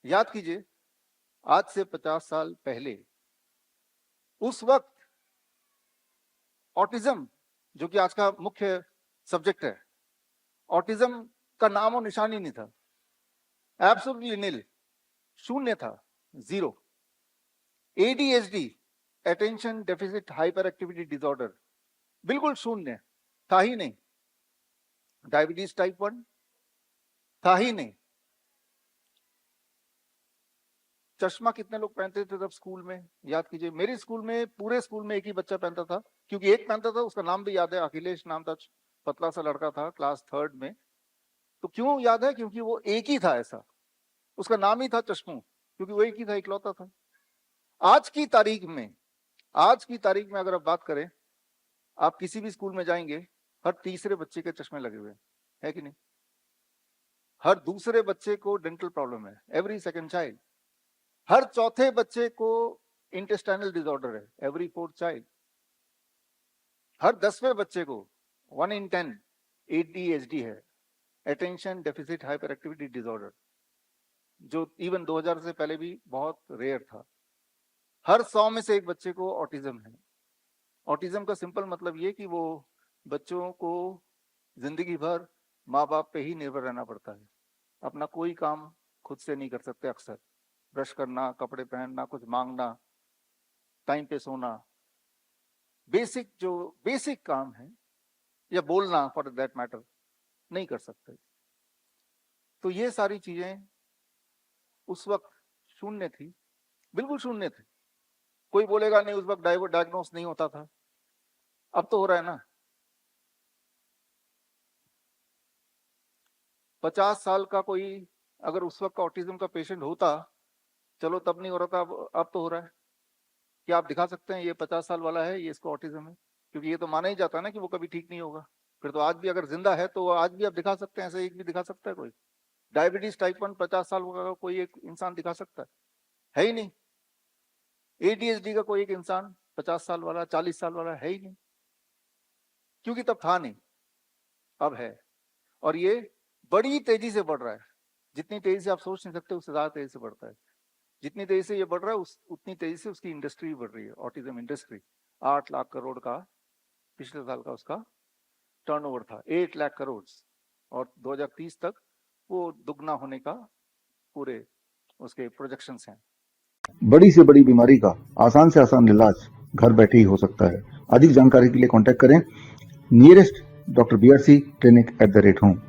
याद कीजिए, आज से 50 साल पहले उस वक्त ऑटिज्म, जो कि आज का मुख्य सब्जेक्ट है, ऑटिज्म का नाम और निशान ही नहीं था। एब्सोल्युटली नील, शून्य था, zero. ADHD, attention deficit hyper activity disorder, बिल्कुल शून्य, था ही नहीं। डायबिटीज टाइप 1 था ही नहीं। चश्मा कितने लोग पहनते थे तब स्कूल में? याद कीजिए, मेरे स्कूल में, पूरे स्कूल में एक ही बच्चा पहनता था, क्योंकि एक पहनता था, उसका नाम भी याद है, अखिलेश नाम था, पतला सा लड़का था, क्लास 3rd में। तो क्यों याद है? क्योंकि वो एक ही था, ऐसा उसका नाम ही था चश्मू, क्योंकि वो एक ही था, इकलौता था। आज की तारीख में अगर आप बात करें, आप किसी भी स्कूल में जाएंगे, हर तीसरे बच्चे के चश्मे लगे हुए है कि नहीं? हर दूसरे बच्चे को डेंटल प्रॉब्लम है, एवरी सेकंड चाइल्ड। हर चौथे बच्चे को इंटेस्टाइनल डिसऑर्डर है, एवरी 4th चाइल्ड। हर 10वें बच्चे को 1 in 10 ADHD है, attention deficit hyper activity disorder, जो इवन 2000 से पहले भी बहुत रेयर था। हर 100 में से एक बच्चे को ऑटिज्म है। ऑटिज्म का सिंपल मतलब ये कि वो बच्चों को जिंदगी भर माँ बाप पे ही निर्भर रहना पड़ता है, अपना कोई काम खुद से नहीं कर सकते। अक्सर ब्रश करना, कपड़े पहनना, कुछ मांगना, टाइम पे सोना, जो बेसिक काम है, या बोलना फॉर दैट मैटर, नहीं कर सकते। तो ये सारी चीजें उस वक्त शून्य थी, बिल्कुल शून्य थी। कोई बोलेगा नहीं, उस वक्त डायग्नोस नहीं होता था, अब तो हो रहा है ना। 50 साल का कोई अगर उस वक्त का ऑटिज्म का पेशेंट होता, चलो तब नहीं हो रहा था, अब तो हो रहा है। क्या आप दिखा सकते हैं ये 50 साल वाला है, ये इसको ऑटिज्म है? क्योंकि ये तो माना ही जाता है ना कि वो कभी ठीक नहीं होगा। फिर तो आज भी अगर जिंदा है तो आज भी आप दिखा सकते हैं, ऐसे एक भी दिखा सकता है कोई? डायबिटीज टाइप 1 50 साल का कोई एक इंसान दिखा सकता है ही नहीं। एडीएचडी का कोई एक इंसान 50 साल वाला, 40 साल वाला है ही नहीं, क्योंकि तब था नहीं, अब है। और ये बड़ी तेजी से बढ़ रहा है, जितनी तेजी से आप सोच नहीं सकते उससे ज्यादा तेजी से बढ़ता है। जितनी तेजी से ये बढ़ रहा है उतनी तेजी से उसकी इंडस्ट्री भी बढ़ रही है, ऑटिज्म इंडस्ट्री। 8 लाख करोड़ का पिछले साल का उसका टर्नओवर था, 8 लाख करोड़, और 2030 तक वो दुगना होने का पूरे उसके प्रोजेक्शंस हैं। बड़ी से बड़ी बीमारी का आसान से आसान इलाज घर बैठे ही हो सकता है। अधिक जानकारी के लिए कांटेक्ट करें nearest doctor BRC clinic @home।